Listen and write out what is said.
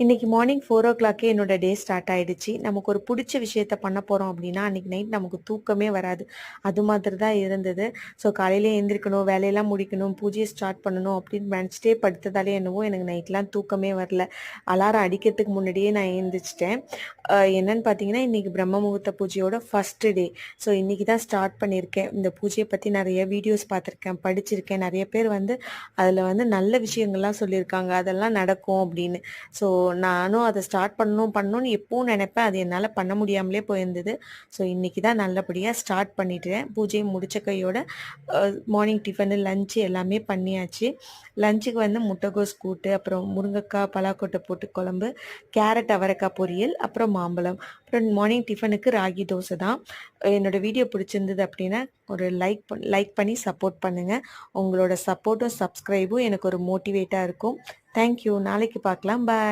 இன்னைக்கு மார்னிங் 4:00 என்னோட day start ஆயிடுச்சு. நமக்கு ஒரு புடிச்ச விஷயத்த பண்ண போறோம் அப்படின்னா, அன்னைக்கு நைட் நமக்கு தூக்கமே வராது. அது மாதிரி தான் இருந்தது. ஸோ காலையில எந்திரிக்கணும், வேலையெல்லாம் முடிக்கணும், பூஜைய ஸ்டார்ட் பண்ணணும் அப்படின்னு நினச்சிட்டே படுத்ததாலே என்னவோ எனக்கு நைட்லாம் தூக்கமே வரல. அலாரம் அடிக்கிறதுக்கு முன்னாடியே நான் எழுந்திரிச்சிட்டேன். என்னன்னு பார்த்தீங்கன்னா, இன்னைக்கு பிரம்ம முகூர்த்த பூஜையோட ஃபர்ஸ்ட் டே. ஸோ இன்னைக்கு தான் ஸ்டார்ட் பண்ணியிருக்கேன். இந்த பூஜைய பத்தி நெறைய வீடியோஸ் பார்த்துருக்கேன், படிச்சிருக்கேன். நெறைய பேர் வந்து அதில வந்து நல்ல விஷயங்கள்லாம் சொல்லியிருக்காங்க. அதெல்லாம் நடக்கும் அப்படின்னு. ஸோ நானும் அதை ஸ்டார்ட் பண்ணணும்னு எப்பவும் நினைப்பேன். அது என்னால் பண்ண முடியாமலே போயிருந்தது. ஸோ இன்னைக்கு தான் நல்லபடியாக ஸ்டார்ட் பண்ணிட்டேன். பூஜையை முடிச்ச கையோட மார்னிங் டிஃபனு லஞ்சு எல்லாமே பண்ணியாச்சு. லஞ்சுக்கு வந்து முட்டைகோஸ் கூட்டு, அப்புறம் முருங்கைக்காய் பலாக்கொட்டை போட்டு குழம்பு, கேரட் அவரைக்காய் பொரியல், அப்புறம் மாம்பழம். அப்புறம் மார்னிங் டிஃபனுக்கு ராகி தோசை தான். என்னோட வீடியோ பிடிச்சிருந்தது அப்படின்னா ஒரு லைக் பண்ணி சப்போர்ட் பண்ணுங்கள். உங்களோட சப்போர்ட்டும் சப்ஸ்கிரைபும் எனக்கு ஒரு மோட்டிவேட்டாக இருக்கும். தேங்க்யூ. நாளைக்கு பார்க்கலாம். பாய்.